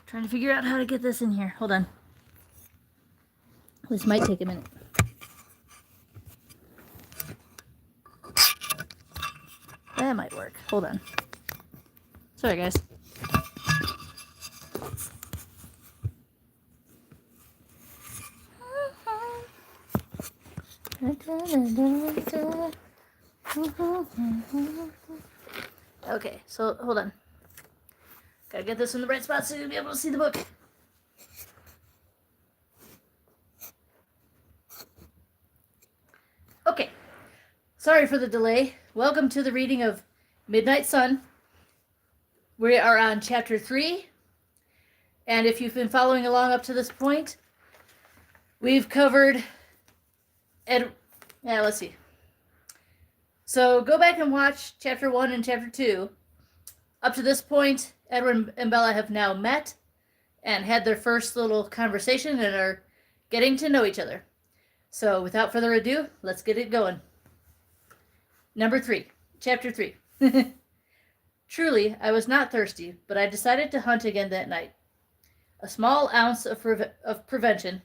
Trying to figure out how to get this in here. Hold on. This might take a minute. That might work. Hold on. Sorry, guys. Okay, so hold on. Gotta get this in the right spot so you'll be able to see the book. Okay, sorry for the delay. Welcome to the reading of Midnight Sun. We are on chapter 3, and if you've been following along up to this point, we've covered let's see. So go back and watch chapter 1 and chapter 2. Up to this point, Edward and Bella have now met and had their first little conversation and are getting to know each other. So without further ado, let's get it going. Number 3, chapter 3. Truly, I was not thirsty, but I decided to hunt again that night. A small ounce of prevention,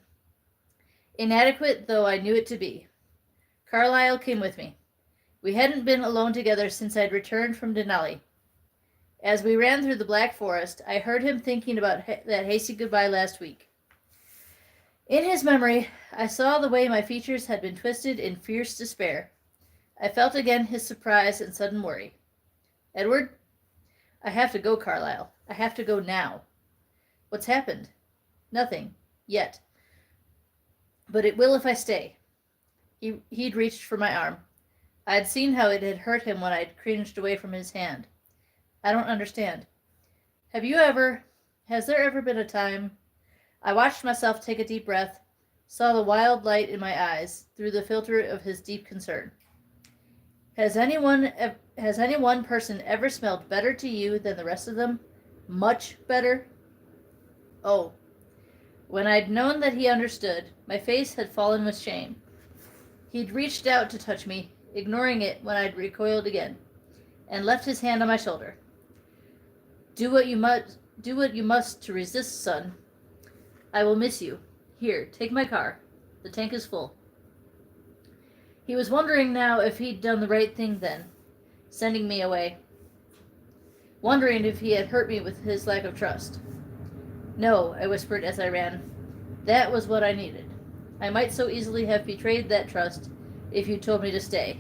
inadequate though I knew it to be. Carlyle came with me. We hadn't been alone together since I'd returned from Denali. As we ran through the Black Forest, I heard him thinking about that hasty goodbye last week. In his memory, I saw the way my features had been twisted in fierce despair. I felt again his surprise and sudden worry. Edward? I have to go, Carlyle. I have to go now. What's happened? Nothing. Yet. But it will if I stay. He'd reached for my arm. I had seen how it had hurt him when I'd cringed away from his hand. I don't understand. Has there ever been a time? I watched myself take a deep breath, saw the wild light in my eyes through the filter of his deep concern. Has any one person ever smelled better to you than the rest of them? Much better? Oh. When I'd known that he understood, my face had fallen with shame. He'd reached out to touch me, ignoring it when I'd recoiled again, and left his hand on my shoulder. Do what you must to resist, son. I will miss you. Here, take my car. The tank is full. He was wondering now if he'd done the right thing then, sending me away. Wondering if he had hurt me with his lack of trust. No, I whispered as I ran. That was what I needed. I might so easily have betrayed that trust if you told me to stay.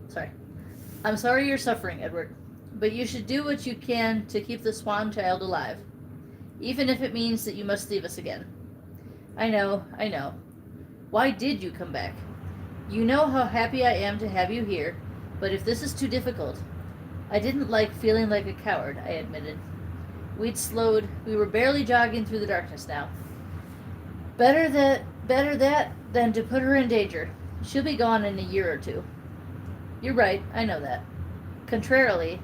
Sorry. I'm sorry you're suffering, Edward, but you should do what you can to keep the swan child alive, even if it means that you must leave us again. I know. Why did you come back? You know how happy I am to have you here, but if this is too difficult... I didn't like feeling like a coward, I admitted. We'd slowed. We were barely jogging through the darkness now. Better that than to put her in danger. She'll be gone in a year or two. You're right, I know that. Contrarily,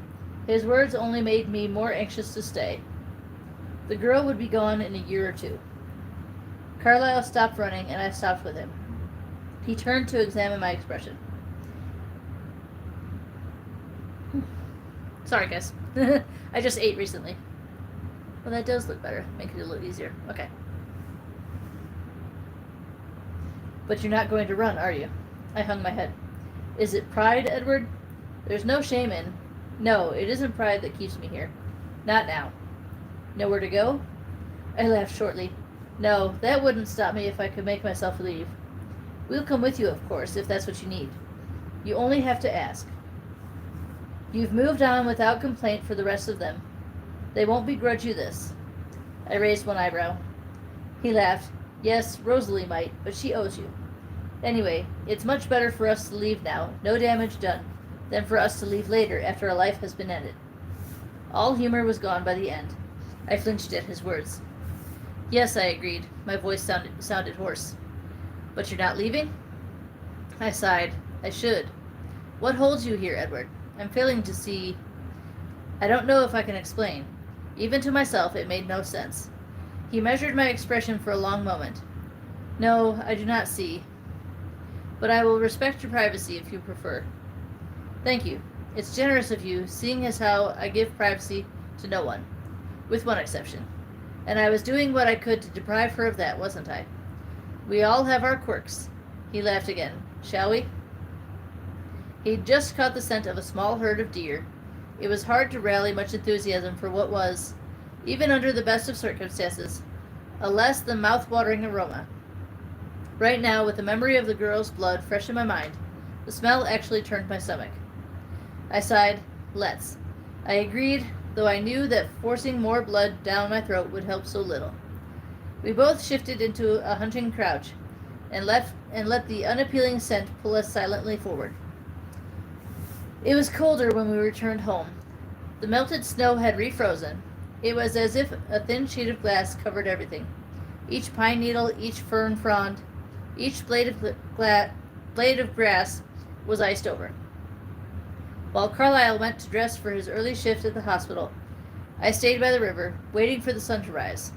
his words only made me more anxious to stay. The girl would be gone in a year or two. Carlyle stopped running, and I stopped with him. He turned to examine my expression. Sorry, guys. I just ate recently. Well, that does look better. Make it a little easier. Okay. But you're not going to run, are you? I hung my head. Is it pride, Edward? There's no shame in... No, it isn't pride that keeps me here. Not now. Nowhere to go? I laughed shortly. No, that wouldn't stop me if I could make myself leave. We'll come with you, of course, if that's what you need. You only have to ask. You've moved on without complaint for the rest of them. They won't begrudge you this. I raised one eyebrow. He laughed. Yes, Rosalie might, but she owes you. Anyway, it's much better for us to leave now, no damage done, than for us to leave later after a life has been ended. All humor was gone by the end. I flinched at his words. Yes, I agreed. My voice sounded hoarse. But you're not leaving? I sighed. I should. What holds you here, Edward? I'm failing to see... I don't know if I can explain. Even to myself, it made no sense. He measured my expression for a long moment. No, I do not see. But I will respect your privacy if you prefer. Thank you. It's generous of you, seeing as how I give privacy to no one, with one exception. And I was doing what I could to deprive her of that, wasn't I? We all have our quirks. He laughed again. Shall we? He'd just caught the scent of a small herd of deer. It was hard to rally much enthusiasm for what was, even under the best of circumstances, a less than mouth-watering aroma. Right now, with the memory of the girl's blood fresh in my mind, the smell actually turned my stomach. I sighed. Let's. I agreed, though I knew that forcing more blood down my throat would help so little. We both shifted into a hunting crouch and let the unappealing scent pull us silently forward. It was colder when we returned home. The melted snow had refrozen. It was as if a thin sheet of glass covered everything. Each pine needle, each fern frond, each blade of grass was iced over. While Carlyle went to dress for his early shift at the hospital, I stayed by the river, waiting for the sun to rise.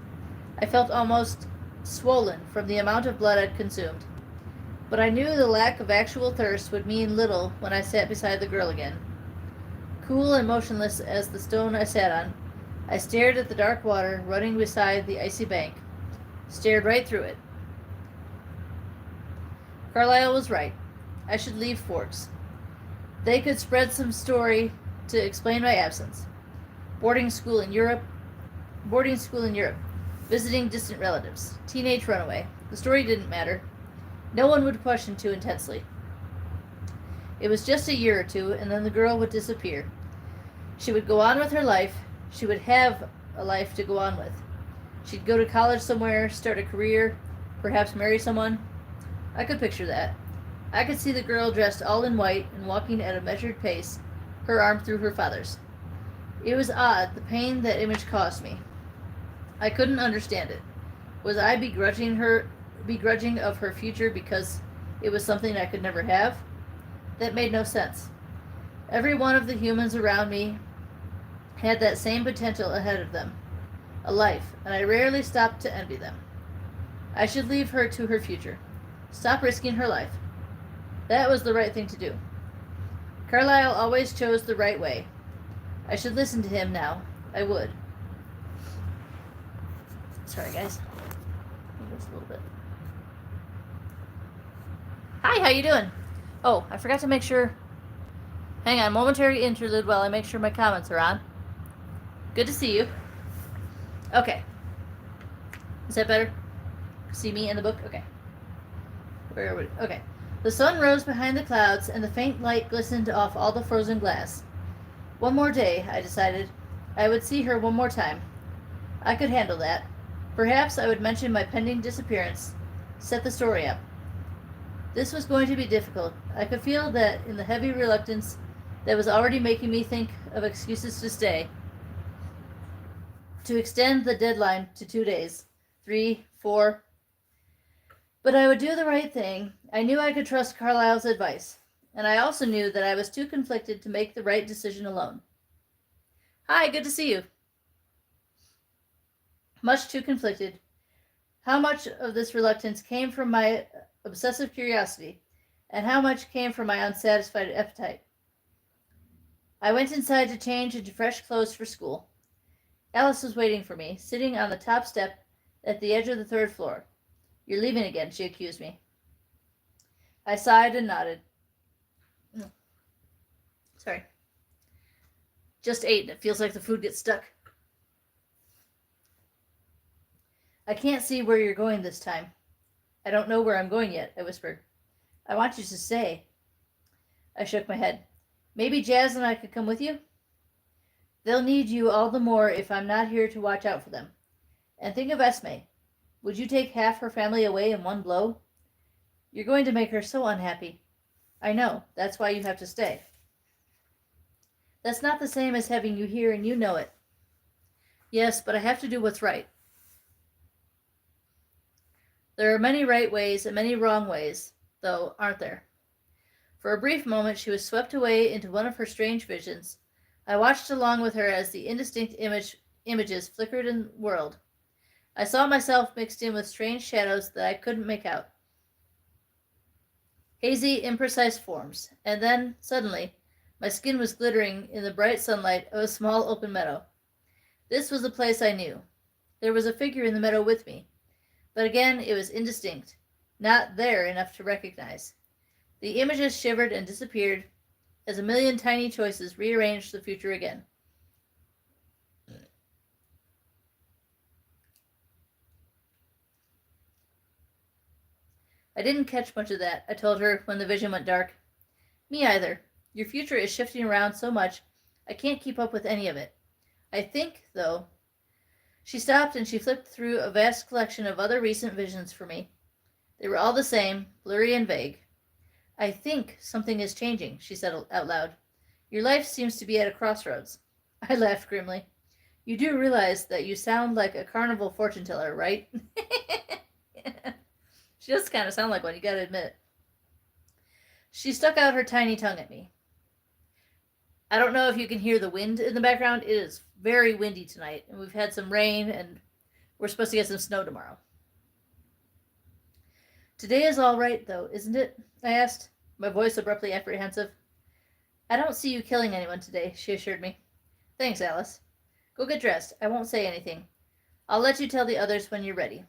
I felt almost swollen from the amount of blood I'd consumed. But I knew the lack of actual thirst would mean little when I sat beside the girl again. Cool and motionless as the stone I sat on, I stared at the dark water running beside the icy bank, stared right through it. Carlyle was right. I should leave Forks. They could spread some story to explain my absence. Boarding school in Europe, visiting distant relatives, teenage runaway. The story didn't matter. No one would question too intensely. It was just a year or two, and then the girl would disappear. She would go on with her life. She would have a life to go on with. She'd go to college somewhere, start a career, perhaps marry someone. I could picture that. I could see the girl dressed all in white and walking at a measured pace, her arm through her father's. It was odd, the pain that image caused me. I couldn't understand it. Was I begrudging of her future because it was something I could never have? That made no sense. Every one of the humans around me had that same potential ahead of them, a life, and I rarely stopped to envy them. I should leave her to her future. Stop risking her life. That was the right thing to do. Carlyle always chose the right way. I should listen to him now. I would. Sorry, guys. Just a little bit. Hi, how you doing? Oh, I forgot to make sure. Hang on, momentary interlude while I make sure my comments are on. Good to see you. Okay. Is that better? See me in the book? Okay. Where are we? Okay. The sun rose behind the clouds, and the faint light glistened off all the frozen glass. One more day, I decided. I would see her one more time. I could handle that. Perhaps I would mention my pending disappearance, set the story up. This was going to be difficult. I could feel that in the heavy reluctance that was already making me think of excuses to stay. To extend the deadline to 2 days, 3, 4. But I would do the right thing. I knew I could trust Carlyle's advice, and I also knew that I was too conflicted to make the right decision alone. Hi, good to see you. Much too conflicted. How much of this reluctance came from my obsessive curiosity, and how much came from my unsatisfied appetite? I went inside to change into fresh clothes for school. Alice was waiting for me, sitting on the top step at the edge of the 3rd floor. You're leaving again, she accused me. I sighed and nodded. Sorry. Just ate, and it feels like the food gets stuck. I can't see where you're going this time. I don't know where I'm going yet, I whispered. I want you to stay. I shook my head. Maybe Jazz and I could come with you? They'll need you all the more if I'm not here to watch out for them. And think of Esme. Would you take half her family away in one blow? You're going to make her so unhappy. I know. That's why you have to stay. That's not the same as having you here, and you know it. Yes, but I have to do what's right. There are many right ways and many wrong ways, though, aren't there? For a brief moment, she was swept away into one of her strange visions. I watched along with her as the indistinct images flickered and whirled. I saw myself mixed in with strange shadows that I couldn't make out. Hazy, imprecise forms. And then, suddenly, My skin was glittering in the bright sunlight of a small open meadow. This was a place I knew. There was a figure in the meadow with me, but again it was indistinct, not there enough to recognize. The images shivered and disappeared as a million tiny choices rearranged the future again. I didn't catch much of that, I told her when the vision went dark. Me either. Your future is shifting around so much, I can't keep up with any of it. I think, though. She stopped and she flipped through a vast collection of other recent visions for me. They were all the same, blurry and vague. I think something is changing, she said out loud. Your life seems to be at a crossroads. I laughed grimly. You do realize that you sound like a carnival fortune teller, right? She does kind of sound like one, you gotta admit. She stuck out her tiny tongue at me. I don't know if you can hear the wind in the background. It is very windy tonight, and we've had some rain, and we're supposed to get some snow tomorrow. Today is all right, though, isn't it? I asked, my voice abruptly apprehensive. I don't see you killing anyone today, she assured me. Thanks, Alice. Go get dressed. I won't say anything. I'll let you tell the others when you're ready.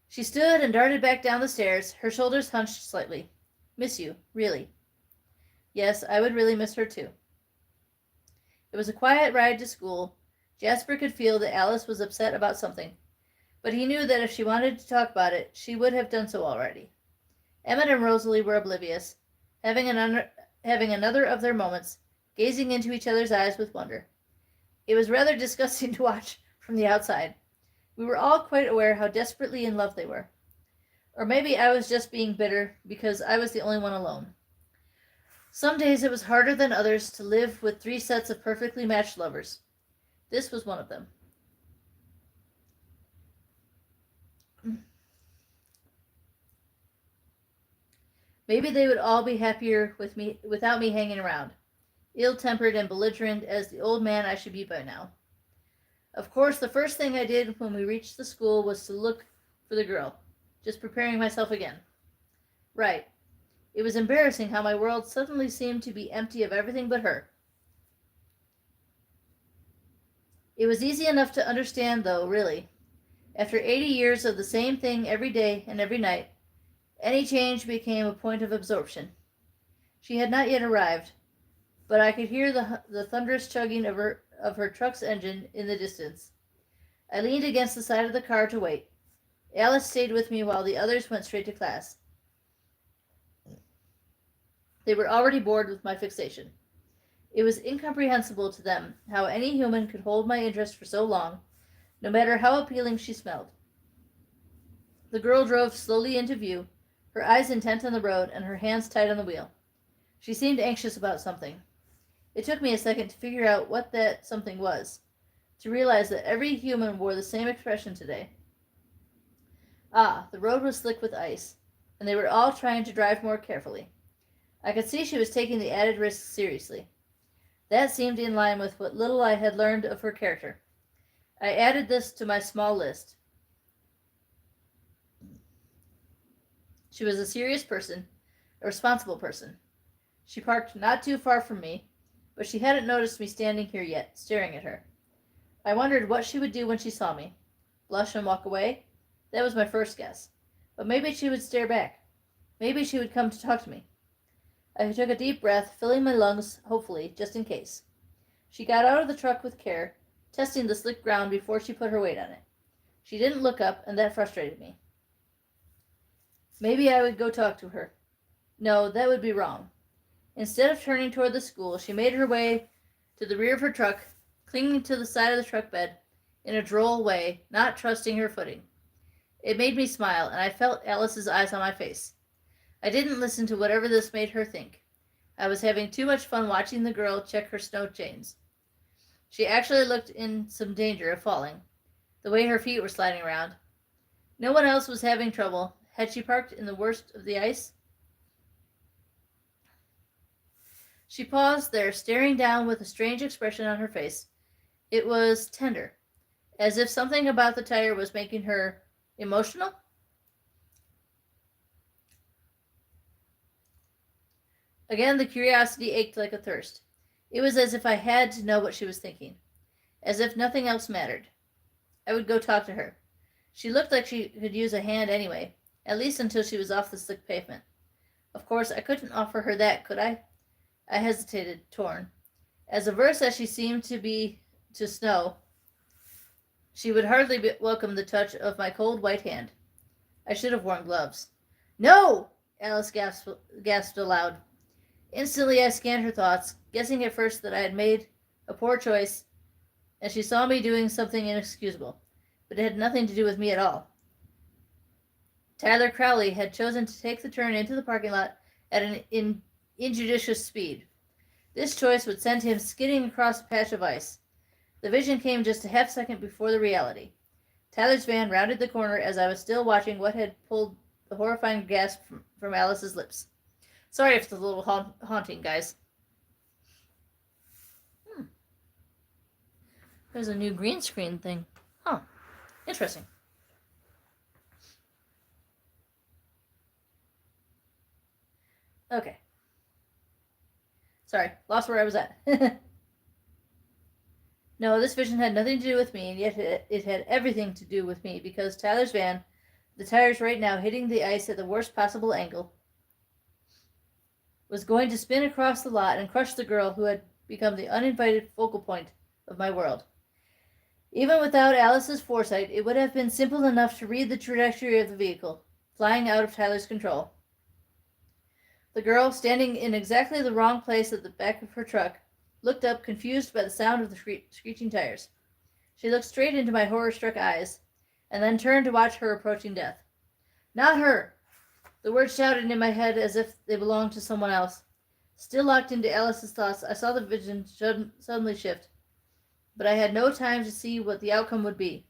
She stood and darted back down the stairs, her shoulders hunched slightly. Miss you, really. Yes, I would really miss her too. It was a quiet ride to school. Jasper could feel that Alice was upset about something, but he knew that if she wanted to talk about it, she would have done so already. Emmett and Rosalie were oblivious, having another of their moments, gazing into each other's eyes with wonder. It was rather disgusting to watch from the outside. We were all quite aware how desperately in love they were. Or maybe I was just being bitter because I was the only one alone. Some days it was harder than others to live with 3 sets of perfectly matched lovers. This was one of them. Maybe they would all be happier without me hanging around, ill-tempered and belligerent as the old man I should be by now. Of course, the first thing I did when we reached the school was to look for the girl, just preparing myself again. Right. It was embarrassing how my world suddenly seemed to be empty of everything but her. It was easy enough to understand, though, really. After 80 years of the same thing every day and every night, any change became a point of absorption. She had not yet arrived, but I could hear the thunderous chugging of her truck's engine in the distance. I leaned against the side of the car to wait. Alice stayed with me while the others went straight to class. They were already bored with my fixation. It was incomprehensible to them how any human could hold my interest for so long, no matter how appealing she smelled. The girl drove slowly into view, her eyes intent on the road and her hands tight on the wheel. She seemed anxious about something. It took me a second to figure out what that something was, to realize that every human wore the same expression today. The road was slick with ice, and they were all trying to drive more carefully. I could see she was taking the added risk seriously. That seemed in line with what little I had learned of her character. I added this to my small list. She was a serious person, a responsible person. She parked not too far from me, but she hadn't noticed me standing here yet, staring at her. I wondered what she would do when she saw me. Blush and walk away? That was my first guess. But maybe she would stare back. Maybe she would come to talk to me. I took a deep breath, filling my lungs, hopefully, just in case. She got out of the truck with care, testing the slick ground before she put her weight on it. She didn't look up, and that frustrated me. Maybe I would go talk to her. No, that would be wrong. Instead of turning toward the school, she made her way to the rear of her truck, clinging to the side of the truck bed in a droll way, not trusting her footing. It made me smile, and I felt Alice's eyes on my face. I didn't listen to whatever this made her think. I was having too much fun watching the girl check her snow chains. She actually looked in some danger of falling, the way her feet were sliding around. No one else was having trouble. Had she parked in the worst of the ice? She paused there, staring down with a strange expression on her face. It was tender, as if something about the tire was making her emotional. Again, the curiosity ached like a thirst. It was as if I had to know what she was thinking, as if nothing else mattered. I would go talk to her. She looked like she could use a hand anyway, at least until she was off the slick pavement. Of course, I couldn't offer her that, could I? I hesitated, torn. As averse as she seemed to be to snow, she would hardly welcome the touch of my cold white hand. I should have worn gloves. No! Alice gasped aloud. Instantly I scanned her thoughts, guessing at first that I had made a poor choice, and she saw me doing something inexcusable. But it had nothing to do with me at all. Tyler Crowley had chosen to take the turn into the parking lot at an injudicious speed. This choice would send him skidding across a patch of ice. The vision came just a half second before the reality. Tyler's van rounded the corner as I was still watching what had pulled the horrifying gasp from Alice's lips. Sorry if it's a little haunting, guys. There's a new green screen thing. Huh. Interesting. Okay. Sorry, lost where I was at. No, this vision had nothing to do with me, and yet it had everything to do with me, because Tyler's van, the tires right now hitting the ice at the worst possible angle, was going to spin across the lot and crush the girl who had become the uninvited focal point of my world. Even without Alice's foresight, it would have been simple enough to read the trajectory of the vehicle, flying out of Tyler's control. The girl, standing in exactly the wrong place at the back of her truck, looked up, confused by the sound of the screeching tires. She looked straight into my horror-struck eyes, and then turned to watch her approaching death. Not her! The words shouted in my head as if they belonged to someone else. Still locked into Alice's thoughts, I saw the vision suddenly shift, but I had no time to see what the outcome would be.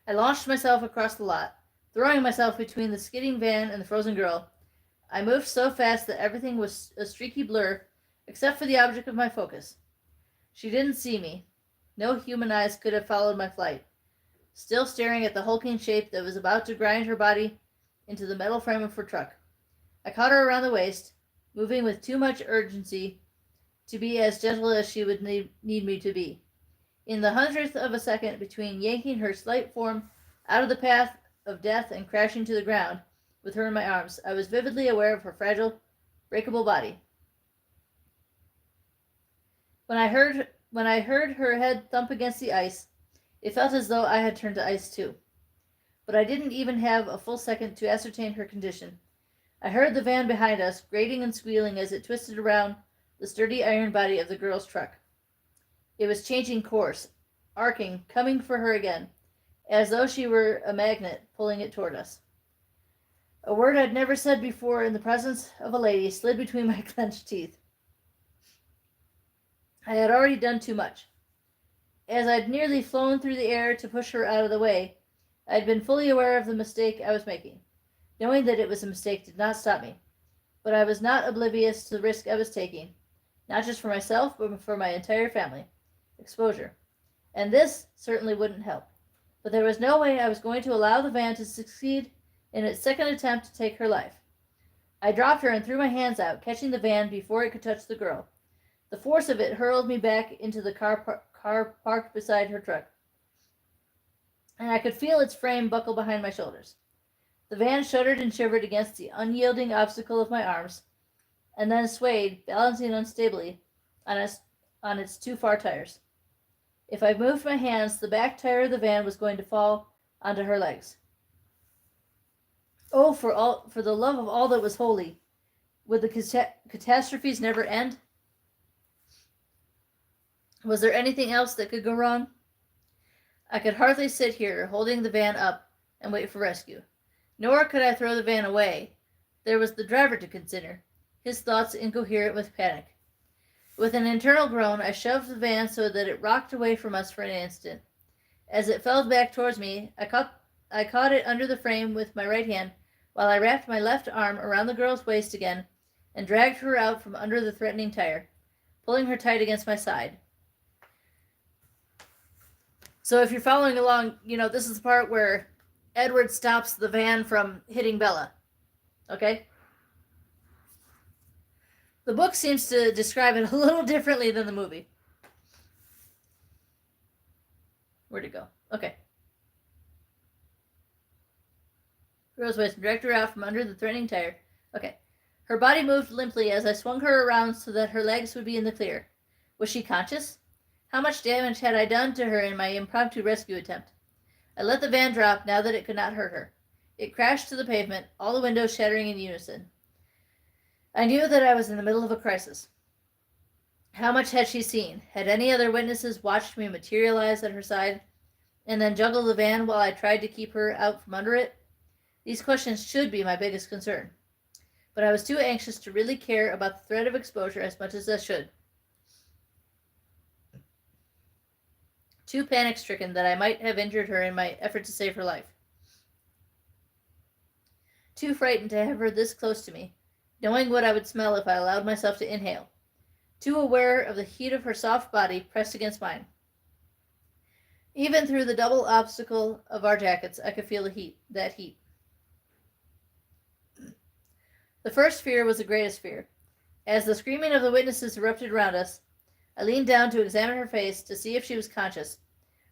I launched myself across the lot, throwing myself between the skidding van and the frozen girl. I moved so fast that everything was a streaky blur, except for the object of my focus. She didn't see me. No human eyes could have followed my flight, still staring at the hulking shape that was about to grind her body into the metal frame of her truck. I caught her around the waist, moving with too much urgency to be as gentle as she would need me to be. In the hundredth of a second between yanking her slight form out of the path of death and crashing to the ground with her in my arms, I was vividly aware of her fragile, breakable body. When I heard her head thump against the ice, it felt as though I had turned to ice too. But I didn't even have a full second to ascertain her condition. I heard the van behind us, grating and squealing as it twisted around the sturdy iron body of the girl's truck. It was changing course, arcing, coming for her again, as though she were a magnet pulling it toward us. A word I'd never said before in the presence of a lady slid between my clenched teeth. I had already done too much. As I'd nearly flown through the air to push her out of the way, I had been fully aware of the mistake I was making. Knowing that it was a mistake did not stop me, but I was not oblivious to the risk I was taking, not just for myself, but for my entire family. Exposure. And this certainly wouldn't help. But there was no way I was going to allow the van to succeed in its second attempt to take her life. I dropped her and threw my hands out, catching the van before it could touch the girl. The force of it hurled me back into the car parked beside her truck, and I could feel its frame buckle behind my shoulders. The van shuddered and shivered against the unyielding obstacle of my arms, and then swayed, balancing unstably on its two far tires. If I moved my hands, the back tire of the van was going to fall onto her legs. Oh, for the love of all that was holy, would the catastrophes never end? Was there anything else that could go wrong? I could hardly sit here, holding the van up, and wait for rescue. Nor could I throw the van away. There was the driver to consider, his thoughts incoherent with panic. With an internal groan, I shoved the van so that it rocked away from us for an instant. As it fell back towards me, I caught it under the frame with my right hand, while I wrapped my left arm around the girl's waist again and dragged her out from under the threatening tire, pulling her tight against my side. So if you're following along, this is the part where Edward stops the van from hitting Bella. Okay? The book seems to describe it a little differently than the movie. Where'd it go? Okay. Rose voice dragged her out from under the threatening tire. Okay. Her body moved limply as I swung her around so that her legs would be in the clear. Was she conscious? How much damage had I done to her in my impromptu rescue attempt? I let the van drop now that it could not hurt her. It crashed to the pavement, all the windows shattering in unison. I knew that I was in the middle of a crisis. How much had she seen? Had any other witnesses watched me materialize at her side and then juggle the van while I tried to keep her out from under it? These questions should be my biggest concern. But I was too anxious to really care about the threat of exposure as much as I should. Too panic-stricken that I might have injured her in my effort to save her life. Too frightened to have her this close to me, knowing what I would smell if I allowed myself to inhale. Too aware of the heat of her soft body pressed against mine. Even through the double obstacle of our jackets, I could feel that heat. The first fear was the greatest fear. As the screaming of the witnesses erupted around us, I leaned down to examine her face to see if she was conscious,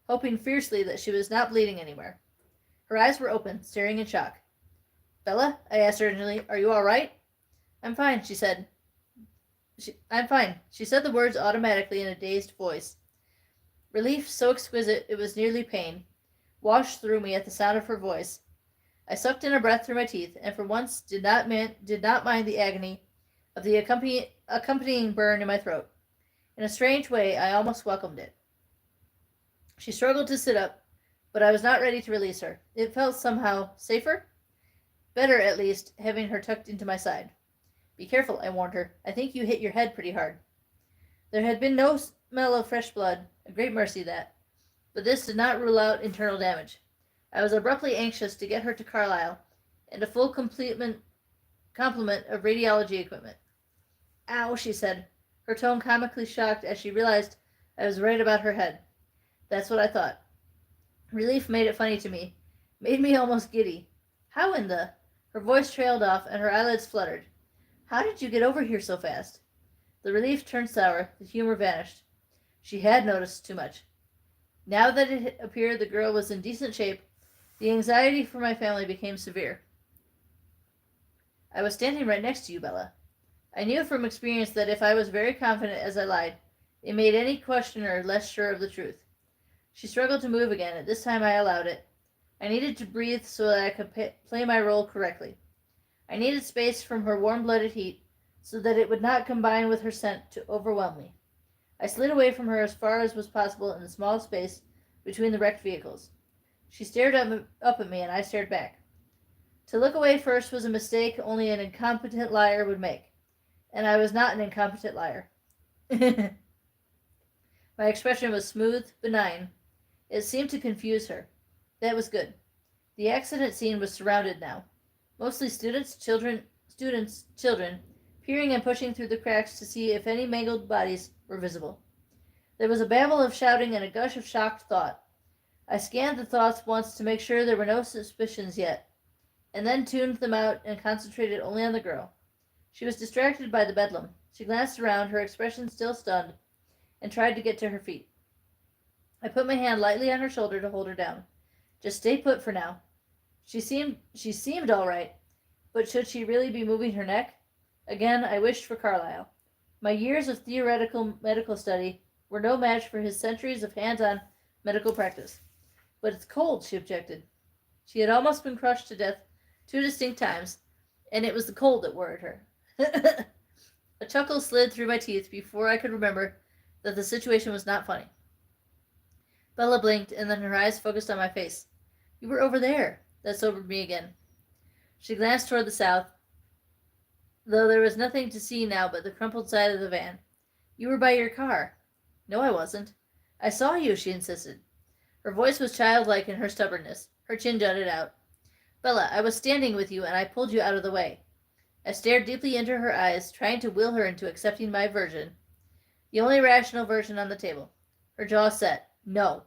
hoping fiercely that she was not bleeding anywhere. Her eyes were open, staring in shock. Bella, I asked urgently, are you all right? I'm fine, she said. I'm fine. She said the words automatically in a dazed voice. Relief so exquisite it was nearly pain washed through me at the sound of her voice. I sucked in a breath through my teeth, and for once did not mind the agony of the accompanying burn in my throat. In a strange way, I almost welcomed it. She struggled to sit up, but I was not ready to release her. It felt somehow safer? Better, at least, having her tucked into my side. Be careful, I warned her. I think you hit your head pretty hard. There had been no smell of fresh blood, a great mercy that, but this did not rule out internal damage. I was abruptly anxious to get her to Carlisle and a full complement of radiology equipment. Ow, she said, her tone comically shocked as she realized I was right about her head. That's what I thought. Relief made it funny to me, made me almost giddy. How in the... Her voice trailed off and her eyelids fluttered. How did you get over here so fast? The relief turned sour, the humor vanished. She had noticed too much. Now that it appeared the girl was in decent shape, the anxiety for my family became severe. I was standing right next to you, Bella. I knew from experience that if I was very confident as I lied, it made any questioner less sure of the truth. She struggled to move again, and this time I allowed it. I needed to breathe so that I could play my role correctly. I needed space from her warm-blooded heat so that it would not combine with her scent to overwhelm me. I slid away from her as far as was possible in the small space between the wrecked vehicles. She stared up at me, and I stared back. To look away first was a mistake only an incompetent liar would make, and I was not an incompetent liar. My expression was smooth, benign. It seemed to confuse her. That was good. The accident scene was surrounded now. Mostly children, peering and pushing through the cracks to see if any mangled bodies were visible. There was a babble of shouting and a gush of shocked thought. I scanned the thoughts once to make sure there were no suspicions yet, and then tuned them out and concentrated only on the girl. She was distracted by the bedlam. She glanced around, her expression still stunned, and tried to get to her feet. I put my hand lightly on her shoulder to hold her down. Just stay put for now. She seemed all right, but should she really be moving her neck? Again, I wished for Carlisle. My years of theoretical medical study were no match for his centuries of hands-on medical practice. But it's cold, she objected. She had almost been crushed to death 2 distinct times, and it was the cold that worried her. A chuckle slid through my teeth before I could remember that the situation was not funny. Bella blinked, and then her eyes focused on my face. You were over there. That sobered me again. She glanced toward the south, though there was nothing to see now but the crumpled side of the van. You were by your car. No, I wasn't. I saw you, she insisted. Her voice was childlike in her stubbornness. Her chin jutted out. Bella, I was standing with you, and I pulled you out of the way. I stared deeply into her eyes, trying to will her into accepting my version, the only rational version on the table. Her jaw set. No.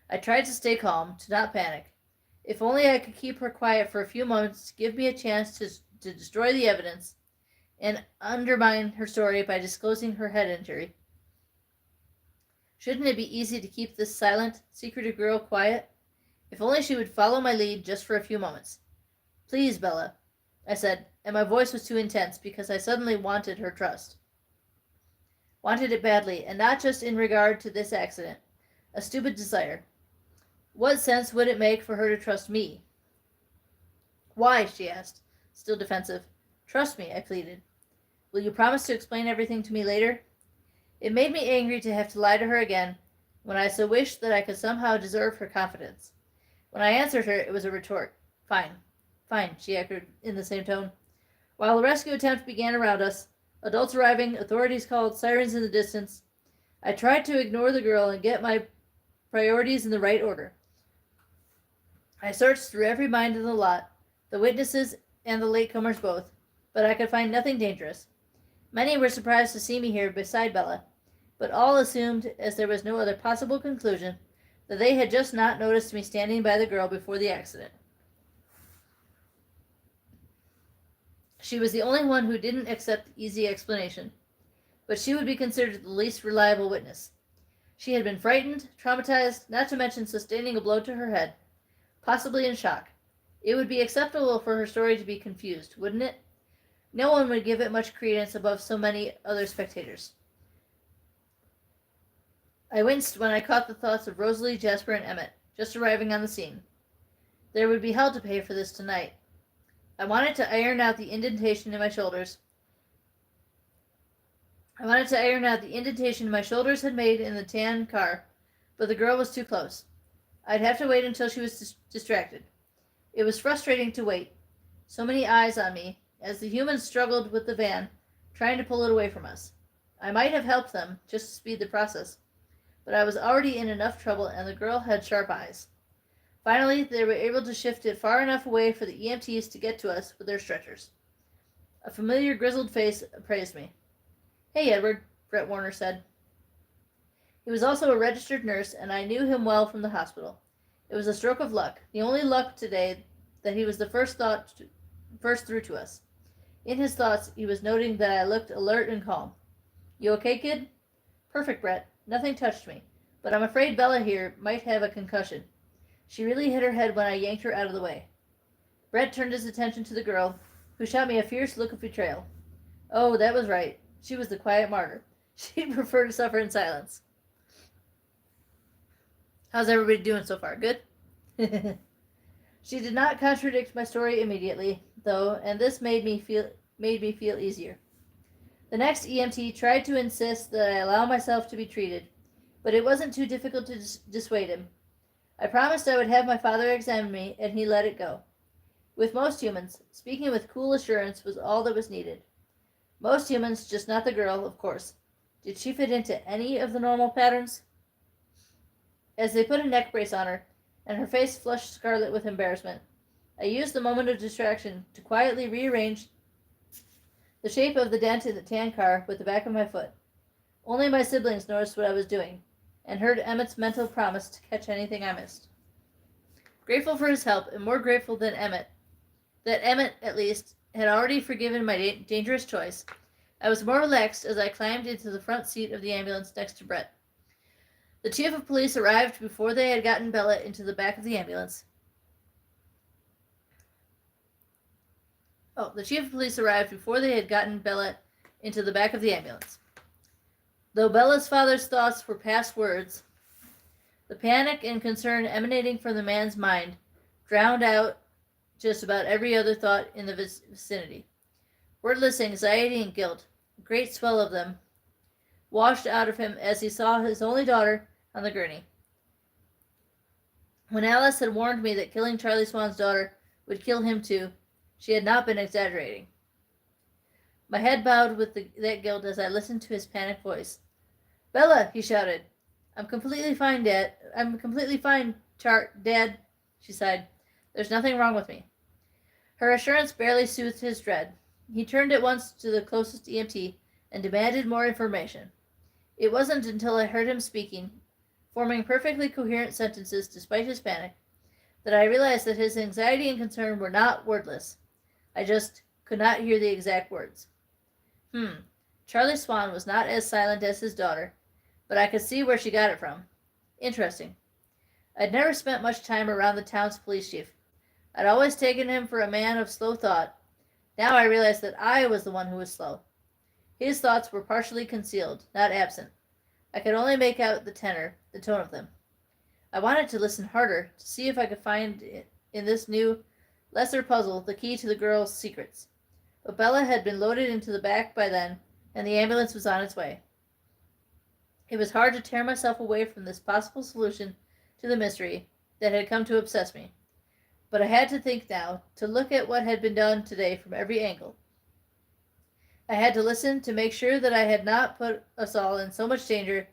I tried to stay calm, to not panic. If only I could keep her quiet for a few moments to give me a chance to destroy the evidence, and undermine her story by disclosing her head injury. Shouldn't it be easy to keep this silent, secretive girl quiet? If only she would follow my lead just for a few moments. Please, Bella, I said, and my voice was too intense because I suddenly wanted her trust. Wanted it badly, and not just in regard to this accident. A stupid desire. What sense would it make for her to trust me? Why? She asked, still defensive. Trust me, I pleaded. Will you promise to explain everything to me later? It made me angry to have to lie to her again, when I so wished that I could somehow deserve her confidence. When I answered her, it was a retort. Fine, fine, she echoed in the same tone. While the rescue attempt began around us, adults arriving, authorities called, sirens in the distance, I tried to ignore the girl and get my priorities in the right order. I searched through every mind in the lot, the witnesses and the latecomers both, but I could find nothing dangerous. Many were surprised to see me here beside Bella, but all assumed, as there was no other possible conclusion, that they had just not noticed me standing by the girl before the accident. She was the only one who didn't accept the easy explanation, but she would be considered the least reliable witness. She had been frightened, traumatized, not to mention sustaining a blow to her head, possibly in shock. It would be acceptable for her story to be confused, wouldn't it? No one would give it much credence above so many other spectators. I winced when I caught the thoughts of Rosalie, Jasper, and Emmett, just arriving on the scene. There would be hell to pay for this tonight. I wanted to iron out the indentation in my shoulders. My shoulders had made in the tan car, but the girl was too close. I'd have to wait until she was distracted. It was frustrating to wait. So many eyes on me, as the humans struggled with the van, trying to pull it away from us. I might have helped them, just to speed the process, but I was already in enough trouble, and the girl had sharp eyes. Finally, they were able to shift it far enough away for the EMTs to get to us with their stretchers. A familiar grizzled face appraised me. Hey, Edward, Brett Warner said. He was also a registered nurse, and I knew him well from the hospital. It was a stroke of luck, the only luck today, that he was the first through to us. In his thoughts, he was noting that I looked alert and calm. You okay, kid? Perfect, Brett. Nothing touched me, but I'm afraid Bella here might have a concussion. She really hit her head when I yanked her out of the way. Brett turned his attention to the girl, who shot me a fierce look of betrayal. Oh, that was right. She was the quiet martyr. She'd prefer to suffer in silence. How's everybody doing so far? Good? She did not contradict my story immediately, though, and this made me feel easier. The next EMT tried to insist that I allow myself to be treated, but it wasn't too difficult to dissuade him. I promised I would have my father examine me, and he let it go. With most humans, speaking with cool assurance was all that was needed. Most humans, just not the girl, of course. Did she fit into any of the normal patterns? As they put a neck brace on her, and her face flushed scarlet with embarrassment, I used the moment of distraction to quietly rearrange the shape of the dent in the tan car with the back of my foot. Only my siblings noticed what I was doing, and heard Emmett's mental promise to catch anything I missed. Grateful for his help, and more grateful than Emmett, that Emmett, at least, had already forgiven my dangerous choice, I was more relaxed as I climbed into the front seat of the ambulance next to Brett. The chief of police arrived before they had gotten Bella into the back of the ambulance. Though Bella's father's thoughts were past words, the panic and concern emanating from the man's mind drowned out just about every other thought in the vicinity. Wordless anxiety and guilt, a great swell of them, washed out of him as he saw his only daughter on the gurney. When Alice had warned me that killing Charlie Swan's daughter would kill him too, she had not been exaggerating. My head bowed with that guilt as I listened to his panicked voice. Bella, he shouted. I'm completely fine, Dad. Dad, she sighed. There's nothing wrong with me. Her assurance barely soothed his dread. He turned at once to the closest EMT and demanded more information. It wasn't until I heard him speaking, forming perfectly coherent sentences despite his panic, that I realized that his anxiety and concern were not wordless. I just could not hear the exact words. Charlie Swan was not as silent as his daughter, but I could see where she got it from. Interesting. I'd never spent much time around the town's police chief. I'd always taken him for a man of slow thought. Now I realized that I was the one who was slow. His thoughts were partially concealed, not absent. I could only make out the tenor, the tone of them. I wanted to listen harder to see if I could find in this new, lesser puzzle the key to the girl's secrets. But Bella had been loaded into the back by then, and the ambulance was on its way. It was hard to tear myself away from this possible solution to the mystery that had come to obsess me. But I had to think now, to look at what had been done today from every angle. I had to listen to make sure that I had not put us all in so much danger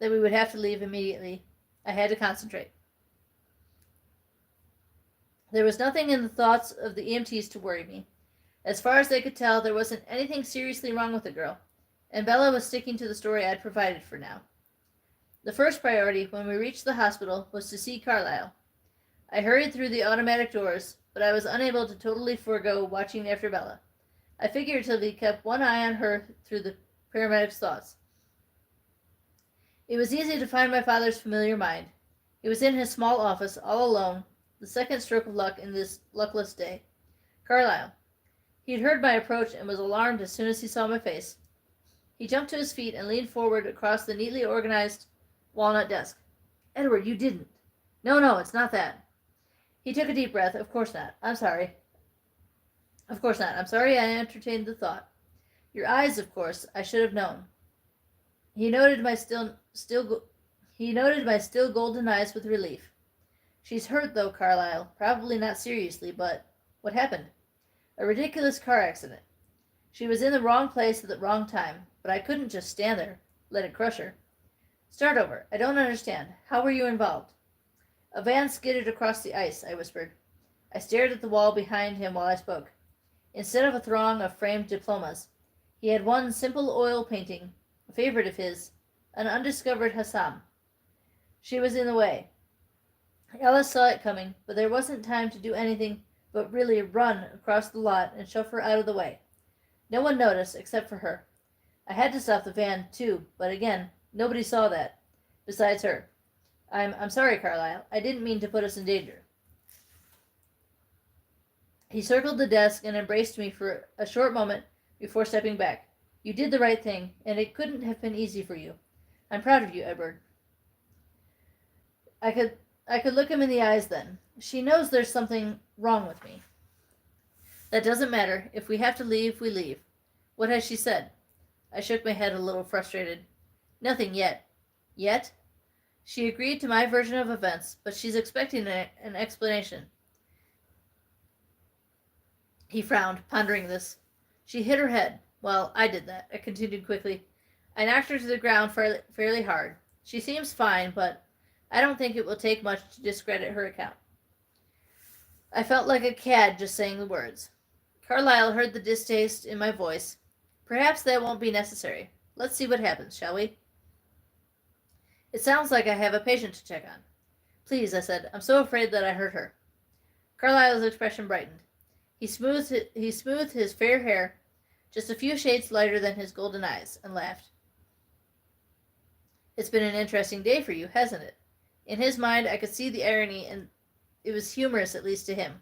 that we would have to leave immediately. I had to concentrate. There was nothing in the thoughts of the EMTs to worry me. As far as they could tell, there wasn't anything seriously wrong with the girl, and Bella was sticking to the story I'd provided for now. The first priority when we reached the hospital was to see Carlisle. I hurried through the automatic doors, but I was unable to totally forego watching after Bella. I figuratively kept one eye on her through the paramedic's thoughts. It was easy to find my father's familiar mind. He was in his small office, all alone, the second stroke of luck in this luckless day. Carlisle. He'd heard my approach and was alarmed as soon as he saw my face. He jumped to his feet and leaned forward across the neatly organized walnut desk. Edward, you didn't. No, it's not that. He took a deep breath. Of course not. I'm sorry. Of course not. I'm sorry I entertained the thought. Your eyes, of course. I should have known. He noted my still golden eyes with relief. She's hurt, though, Carlisle. Probably not seriously, but what happened? A ridiculous car accident. She was in the wrong place at the wrong time, but I couldn't just stand there, let it crush her. Start over. I don't understand. How were you involved? A van skidded across the ice, I whispered. I stared at the wall behind him while I spoke. Instead of a throng of framed diplomas, he had one simple oil painting, a favorite of his, an undiscovered Hassam. She was in the way. Alice saw it coming, but there wasn't time to do anything but really run across the lot and shove her out of the way. No one noticed except for her. I had to stop the van, too, but again, nobody saw that, besides her. I'm sorry, Carlisle. I didn't mean to put us in danger. He circled the desk and embraced me for a short moment before stepping back. You did the right thing, and it couldn't have been easy for you. I'm proud of you, Edward. I could look him in the eyes then. She knows there's something wrong with me. That doesn't matter. If we have to leave, we leave. What has she said? I shook my head a little frustrated. Nothing yet. Yet? She agreed to my version of events, but she's expecting an explanation. He frowned, pondering this. She hit her head. Well, I did that. I continued quickly. I knocked her to the ground fairly hard. She seems fine, but I don't think it will take much to discredit her account. I felt like a cad just saying the words. Carlisle heard the distaste in my voice. Perhaps that won't be necessary. Let's see what happens, shall we? It sounds like I have a patient to check on. Please, I said. I'm so afraid that I hurt her. Carlisle's expression brightened. He smoothed his fair hair, just a few shades lighter than his golden eyes, and laughed. It's been an interesting day for you, hasn't it? In his mind, I could see the irony, and it was humorous, at least to him.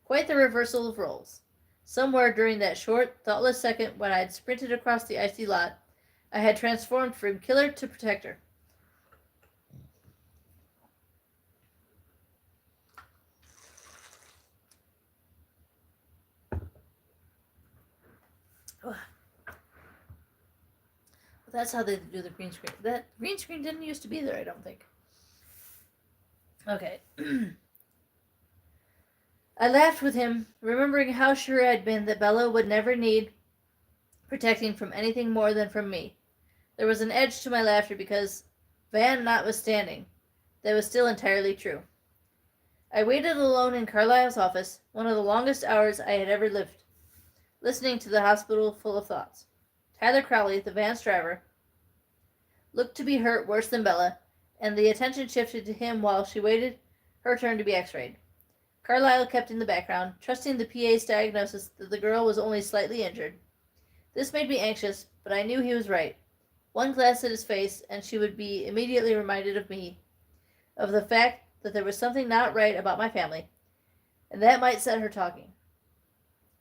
Quite the reversal of roles. Somewhere during that short, thoughtless second when I had sprinted across the icy lot, I had transformed from killer to protector. That's how they do the green screen. That green screen didn't used to be there, I don't think. Okay. I laughed with him, remembering how sure I'd been that Bella would never need protecting from anything more than from me. There was an edge to my laughter because, Van notwithstanding, that was still entirely true. I waited alone in Carlisle's office, one of the longest hours I had ever lived, listening to the hospital full of thoughts. Tyler Crowley, the van's driver, looked to be hurt worse than Bella, and the attention shifted to him while she waited her turn to be x-rayed. Carlisle kept in the background, trusting the PA's diagnosis that the girl was only slightly injured. This made me anxious, but I knew he was right. One glance at his face, and she would be immediately reminded of me, of the fact that there was something not right about my family, and that might set her talking.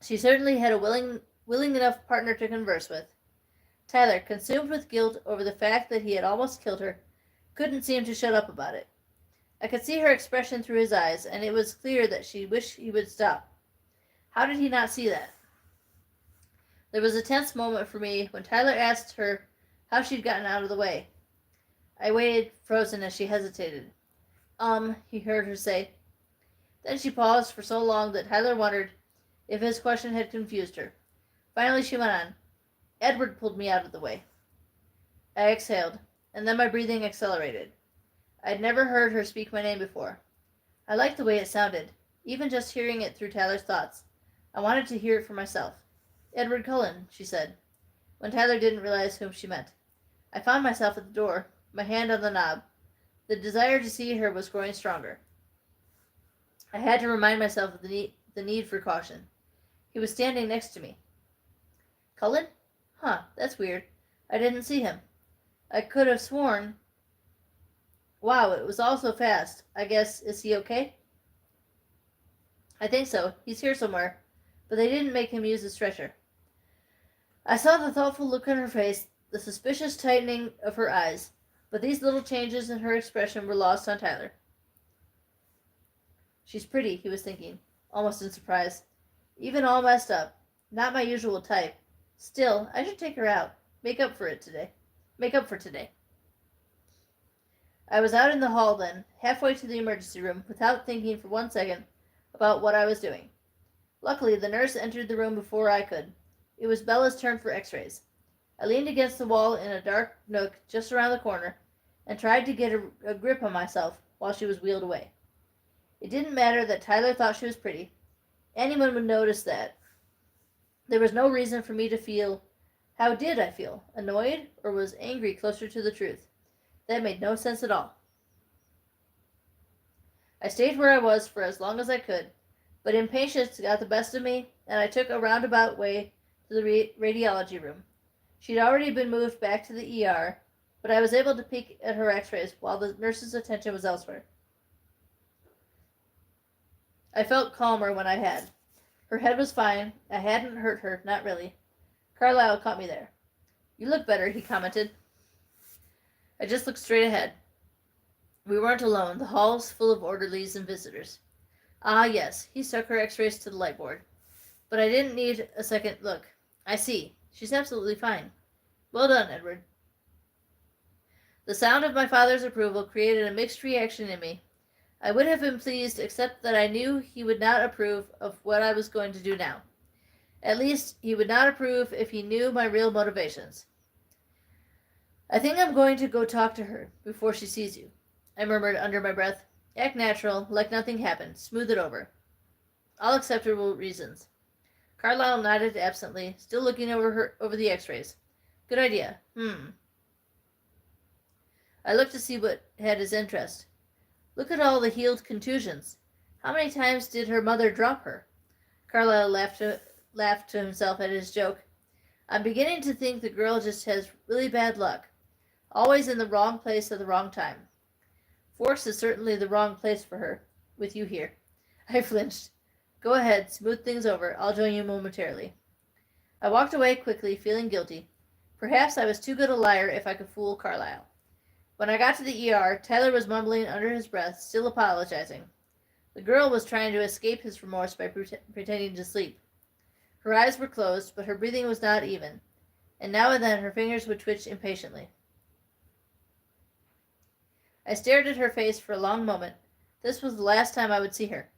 She certainly had a willing enough partner to converse with. Tyler, consumed with guilt over the fact that he had almost killed her, couldn't seem to shut up about it. I could see her expression through his eyes, and it was clear that she wished he would stop. How did he not see that? There was a tense moment for me when Tyler asked her how she'd gotten out of the way. I waited, frozen, as she hesitated. He heard her say. Then she paused for so long that Tyler wondered if his question had confused her. Finally she went on. Edward pulled me out of the way. I exhaled, and then my breathing accelerated. I had never heard her speak my name before. I liked the way it sounded, even just hearing it through Tyler's thoughts. I wanted to hear it for myself. Edward Cullen, she said, when Tyler didn't realize whom she meant. I found myself at the door, my hand on the knob. The desire to see her was growing stronger. I had to remind myself of the need for caution. He was standing next to me. Cullen? Huh, that's weird. I didn't see him. I could have sworn. Wow, it was all so fast. I guess, is he okay? I think so. He's here somewhere. But they didn't make him use the stretcher. I saw the thoughtful look on her face, the suspicious tightening of her eyes, but these little changes in her expression were lost on Tyler. She's pretty, he was thinking, almost in surprise. Even all messed up. Not my usual type. Still, I should take her out. Make up for today. I was out in the hall then, halfway to the emergency room, without thinking for 1 second about what I was doing. Luckily, the nurse entered the room before I could. It was Bella's turn for x-rays. I leaned against the wall in a dark nook just around the corner and tried to get a grip on myself while she was wheeled away. It didn't matter that Tyler thought she was pretty. Anyone would notice that. There was no reason for me to feel. How did I feel? Annoyed, or was angry closer to the truth? That made no sense at all. I stayed where I was for as long as I could, but impatience got the best of me, and I took a roundabout way to the radiology room. She'd already been moved back to the ER, but I was able to peek at her x-rays while the nurse's attention was elsewhere. I felt calmer when I had. Her head was fine. I hadn't hurt her, not really. Carlisle caught me there. You look better, he commented. I just looked straight ahead. We weren't alone. The hall's full of orderlies and visitors. Ah, yes, he stuck her x-rays to the light board. But I didn't need a second look. I see. She's absolutely fine. Well done, Edward. The sound of my father's approval created a mixed reaction in me. I would have been pleased, except that I knew he would not approve of what I was going to do now. At least, he would not approve if he knew my real motivations. I think I'm going to go talk to her before she sees you, I murmured under my breath. Act natural, like nothing happened. Smooth it over. All acceptable reasons. Carlisle nodded absently, still looking over the x-rays. Good idea. I looked to see what had his interest. Look at all the healed contusions. How many times did her mother drop her? Carlisle laughed to himself at his joke. I'm beginning to think the girl just has really bad luck. Always in the wrong place at the wrong time. Forks is certainly the wrong place for her, with you here. I flinched. Go ahead, smooth things over. I'll join you momentarily. I walked away quickly, feeling guilty. Perhaps I was too good a liar if I could fool Carlisle. When I got to the ER, Tyler was mumbling under his breath, still apologizing. The girl was trying to escape his remorse by pretending to sleep. Her eyes were closed, but her breathing was not even, and now and then her fingers would twitch impatiently. I stared at her face for a long moment. This was the last time I would see her.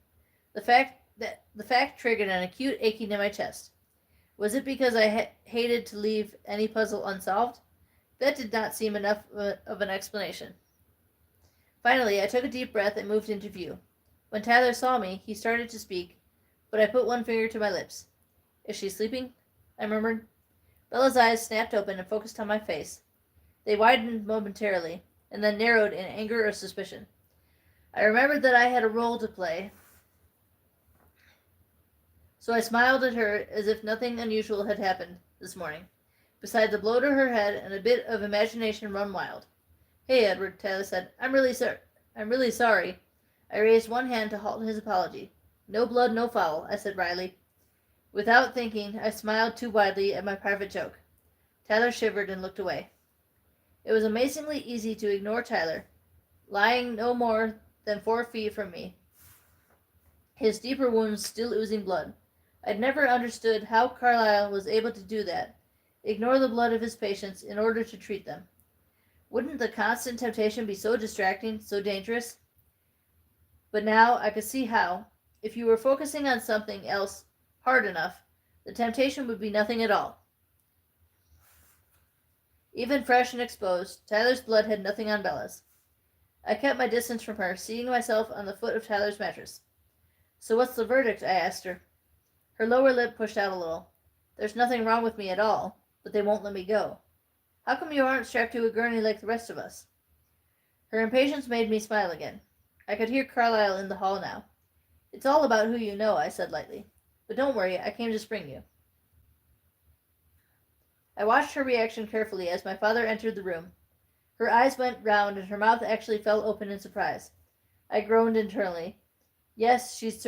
The fact triggered an acute aching in my chest. Was it because I hated to leave any puzzle unsolved? That did not seem enough of an explanation. Finally, I took a deep breath and moved into view. When Tyler saw me, he started to speak, but I put one finger to my lips. Is she sleeping? I murmured. Bella's eyes snapped open and focused on my face. They widened momentarily, and then narrowed in anger or suspicion. I remembered that I had a role to play, so I smiled at her as if nothing unusual had happened. this morning, besides a blow to her head and a bit of imagination run wild. Hey, Edward, Tyler said. I'm really sorry. I raised one hand to halt his apology. No blood, no foul, I said wryly. Without thinking, I smiled too widely at my private joke. Tyler shivered and looked away. It was amazingly easy to ignore Tyler, lying no more than 4 feet from me, his deeper wounds still oozing blood. I'd never understood how Carlyle was able to do that, ignore the blood of his patients in order to treat them. Wouldn't the constant temptation be so distracting, so dangerous? But now I could see how, if you were focusing on something else hard enough, the temptation would be nothing at all. Even fresh and exposed, Tyler's blood had nothing on Bella's. I kept my distance from her, seating myself on the foot of Tyler's mattress. So what's the verdict? I asked her. Her lower lip pushed out a little. There's nothing wrong with me at all, but they won't let me go. How come you aren't strapped to a gurney like the rest of us? Her impatience made me smile again. I could hear Carlyle in the hall now. It's all about who you know, I said lightly. But don't worry, I came to spring you. I watched her reaction carefully as my father entered the room. Her eyes went round and her mouth actually fell open in surprise. I groaned internally. Yes, she'd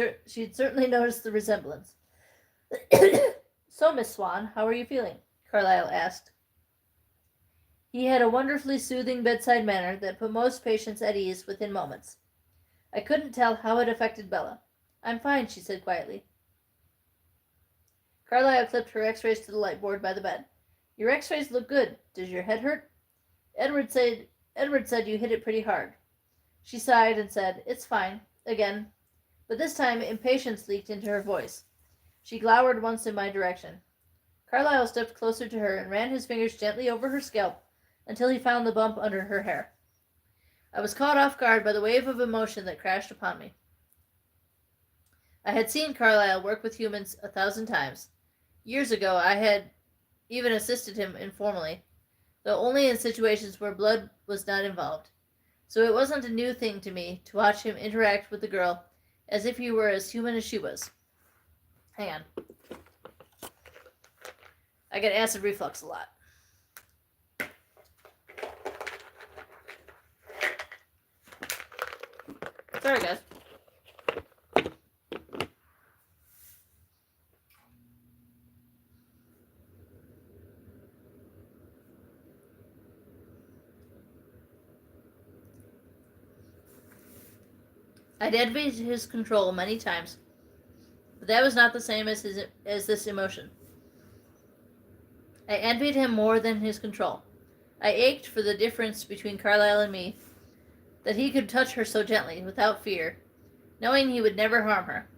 certainly noticed the resemblance. So, Miss Swan, how are you feeling? Carlyle asked. He had a wonderfully soothing bedside manner that put most patients at ease within moments. I couldn't tell how it affected Bella. I'm fine, she said quietly. Carlyle clipped her x-rays to the light board by the bed. Your x-rays look good. Does your head hurt? Edward said you hit it pretty hard. She sighed and said, It's fine. Again. But this time impatience leaked into her voice. She glowered once in my direction. Carlyle stepped closer to her and ran his fingers gently over her scalp until he found the bump under her hair. I was caught off guard by the wave of emotion that crashed upon me. I had seen Carlyle work with humans 1,000 times. Years ago, I had even assisted him informally, though only in situations where blood was not involved. So it wasn't a new thing to me to watch him interact with the girl as if he were as human as she was. Hang on. I get acid reflux a lot. Sorry, guys. I'd envied his control many times, but that was not the same as this emotion. I envied him more than his control. I ached for the difference between Carlyle and me, that he could touch her so gently, without fear, knowing he would never harm her.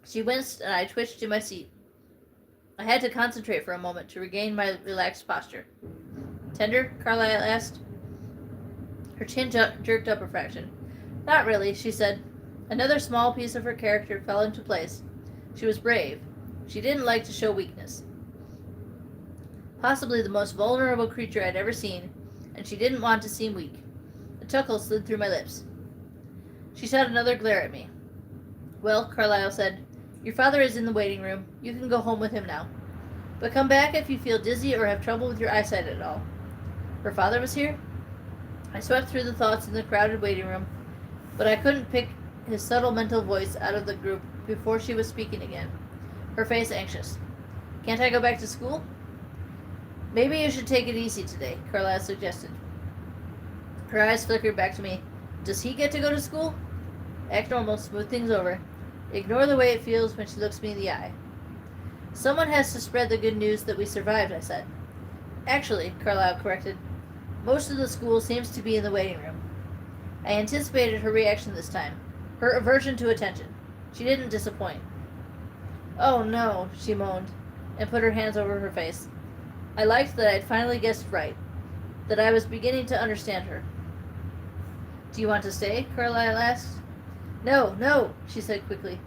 She winced, and I twitched in my seat. I had to concentrate for a moment to regain my relaxed posture. Tender? Carlyle asked. Her chin jerked up a fraction. Not really, she said. Another small piece of her character fell into place. She was brave. She didn't like to show weakness. Possibly the most vulnerable creature I'd ever seen, and she didn't want to seem weak. A chuckle slid through my lips. She shot another glare at me. Well, Carlyle said, your father is in the waiting room. You can go home with him now. But come back if you feel dizzy or have trouble with your eyesight at all. Her father was here? I swept through the thoughts in the crowded waiting room, but I couldn't pick his subtle mental voice out of the group before she was speaking again, her face anxious. Can't I go back to school? Maybe you should take it easy today, Carlyle suggested. Her eyes flickered back to me. Does he get to go to school? Act normal, smooth things over. Ignore the way it feels when she looks me in the eye. Someone has to spread the good news that we survived, I said. Actually, Carlyle corrected, most of the school seems to be in the waiting room. I anticipated her reaction this time, her aversion to attention. She didn't disappoint. Oh no, she moaned, and put her hands over her face. I liked that I'd finally guessed right, that I was beginning to understand her. Do you want to stay? Carlyle asked. No, she said quickly,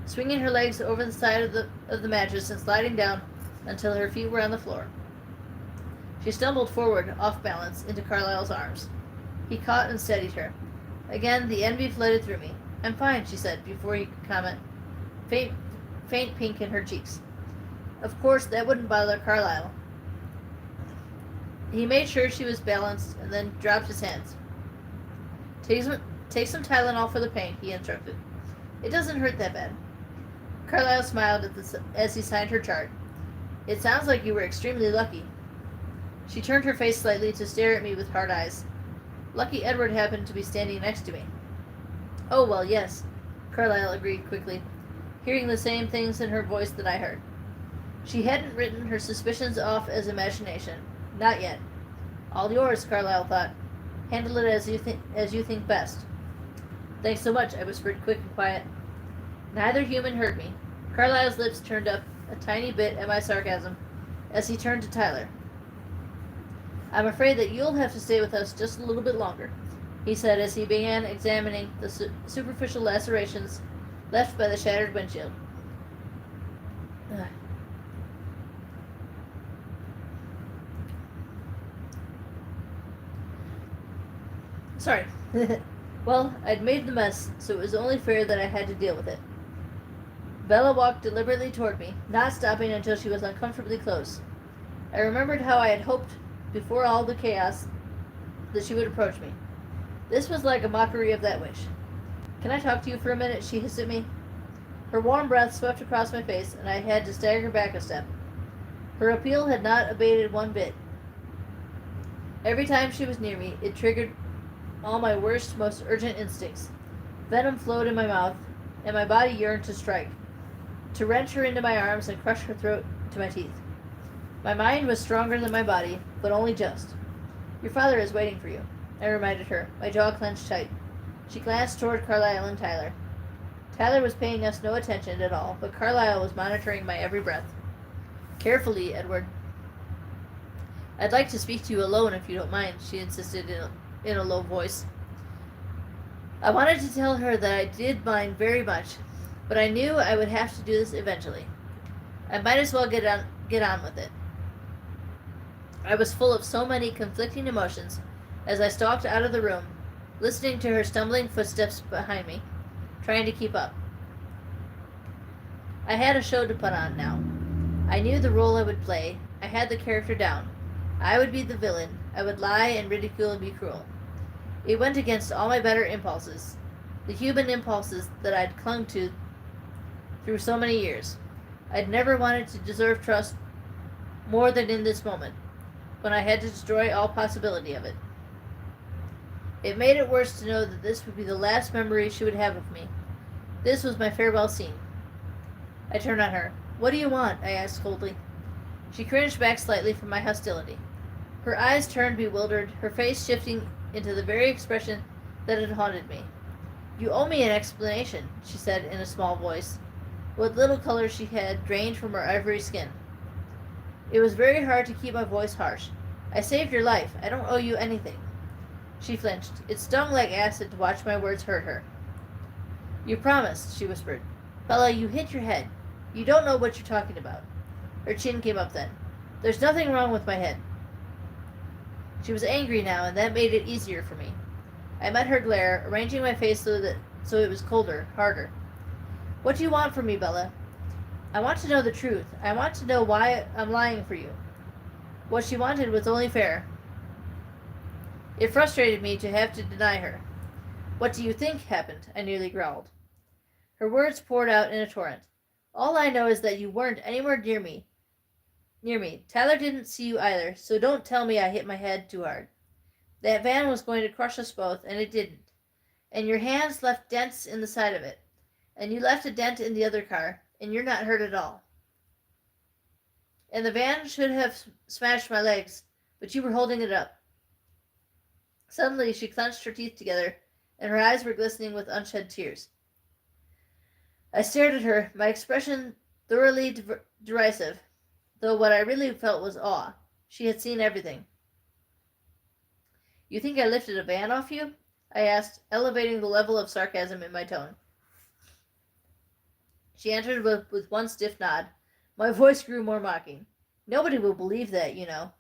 swinging her legs over the side of the mattress and sliding down until her feet were on the floor. She stumbled forward, off balance, into Carlyle's arms. He caught and steadied her. Again, the envy flooded through me. I'm fine, she said, before he could comment. Faint pink in her cheeks. Of course, that wouldn't bother Carlyle. He made sure she was balanced and then dropped his hands. Take some, take some Tylenol for the pain, he instructed. It doesn't hurt that bad. Carlyle smiled as he signed her chart. It sounds like you were extremely lucky. She turned her face slightly to stare at me with hard eyes. Lucky Edward happened to be standing next to me. Oh, well, yes, Carlyle agreed quickly, hearing the same things in her voice that I heard. She hadn't written her suspicions off as imagination. Not yet. All yours, Carlyle thought. Handle it as you think best. Thanks so much, I whispered, quick and quiet. Neither human heard me. Carlyle's lips turned up a tiny bit at my sarcasm as he turned to Tyler. I'm afraid that you'll have to stay with us just a little bit longer, he said as he began examining the superficial lacerations left by the shattered windshield. Sorry. Well, I'd made the mess, so it was only fair that I had to deal with it. Bella walked deliberately toward me, not stopping until she was uncomfortably close. I remembered how I had hoped, before all the chaos, that she would approach me. This was like a mockery of that wish. Can I talk to you for a minute? She hissed at me. Her warm breath swept across my face, and I had to stagger back a step. Her appeal had not abated one bit. Every time she was near me, it triggered all my worst, most urgent instincts. Venom flowed in my mouth, and my body yearned to strike, to wrench her into my arms and crush her throat to my teeth. My mind was stronger than my body, but only just. Your father is waiting for you, I reminded her, my jaw clenched tight. She glanced toward Carlyle and Tyler. Tyler was paying us no attention at all, but Carlyle was monitoring my every breath. Carefully, Edward. I'd like to speak to you alone if you don't mind, she insisted in a low voice. I wanted to tell her that I did mind very much, but I knew I would have to do this eventually. I might as well get on with it. I was full of so many conflicting emotions as I stalked out of the room, listening to her stumbling footsteps behind me, trying to keep up. I had a show to put on now. I knew the role I would play. I had the character down. I would be the villain. I would lie and ridicule and be cruel. It went against all my better impulses, the human impulses that I'd clung to through so many years. I'd never wanted to deserve trust more than in this moment, when I had to destroy all possibility of it. It made it worse to know that this would be the last memory she would have of me. This was my farewell scene. I turned on her. What do you want? I asked coldly. She cringed back slightly from my hostility. Her eyes turned bewildered, her face shifting into the very expression that had haunted me. You owe me an explanation, she said in a small voice. What little color she had drained from her ivory skin. It was very hard to keep my voice harsh. I saved your life. I don't owe you anything. She flinched. It stung like acid to watch my words hurt her. You promised, she whispered. Bella, you hit your head. You don't know what you're talking about. Her chin came up then. There's nothing wrong with my head. She was angry now, and that made it easier for me. I met her glare, arranging my face so it was colder, harder. What do you want from me, Bella? I want to know the truth. I want to know why I'm lying for you. What she wanted was only fair. It frustrated me to have to deny her. What do you think happened? I nearly growled. Her words poured out in a torrent. All I know is that you weren't anywhere near me. Tyler didn't see you either, so don't tell me I hit my head too hard. That van was going to crush us both, and it didn't. And your hands left dents in the side of it. And you left a dent in the other car, and you're not hurt at all. And the van should have smashed my legs, but you were holding it up. Suddenly she clenched her teeth together, and her eyes were glistening with unshed tears. I stared at her, my expression thoroughly derisive, though what I really felt was awe. She had seen everything. You think I lifted a van off you? I asked, elevating the level of sarcasm in my tone. She answered with one stiff nod. My voice grew more mocking. Nobody will believe that, you know.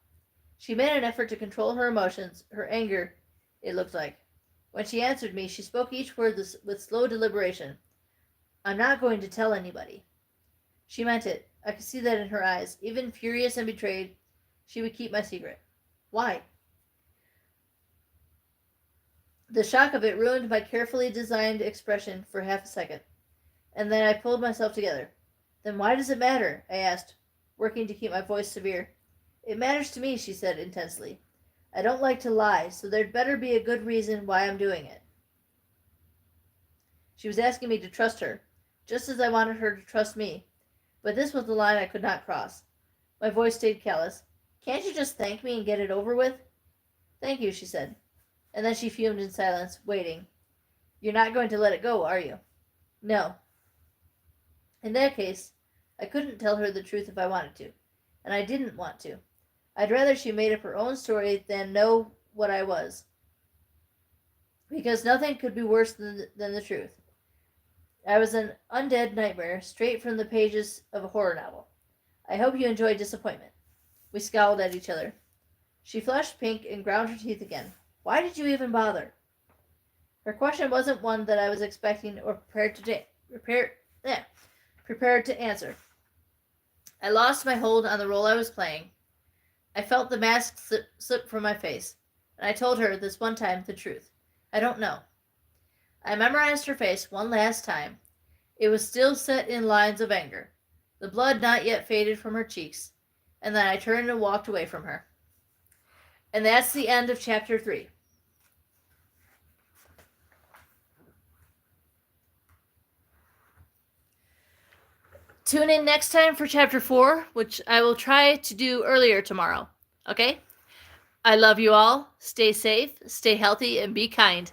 She made an effort to control her emotions, her anger, it looked like. When she answered me, she spoke each word with slow deliberation. I'm not going to tell anybody. She meant it. I could see that in her eyes. Even furious and betrayed, she would keep my secret. Why? The shock of it ruined my carefully designed expression for half a second, and then I pulled myself together. Then why does it matter? I asked, working to keep my voice severe. It matters to me, she said intensely. I don't like to lie, so there'd better be a good reason why I'm doing it. She was asking me to trust her, just as I wanted her to trust me, but this was the line I could not cross. My voice stayed callous. Can't you just thank me and get it over with? Thank you, she said, and then she fumed in silence, waiting. You're not going to let it go, are you? No. In that case, I couldn't tell her the truth if I wanted to, and I didn't want to. I'd rather she made up her own story than know what I was, because nothing could be worse than the truth. I was an undead nightmare straight from the pages of a horror novel. I hope you enjoyed disappointment. We scowled at each other. She flushed pink and ground her teeth again. Why did you even bother? Her question wasn't one that I was expecting or prepared to answer. I lost my hold on the role I was playing. I felt the mask slip from my face, and I told her this one time the truth. I don't know. I memorized her face one last time. It was still set in lines of anger, the blood not yet faded from her cheeks, and then I turned and walked away from her. And that's the end of chapter 3. Tune in next time for chapter 4, which I will try to do earlier tomorrow. Okay? I love you all. Stay safe, stay healthy, and be kind.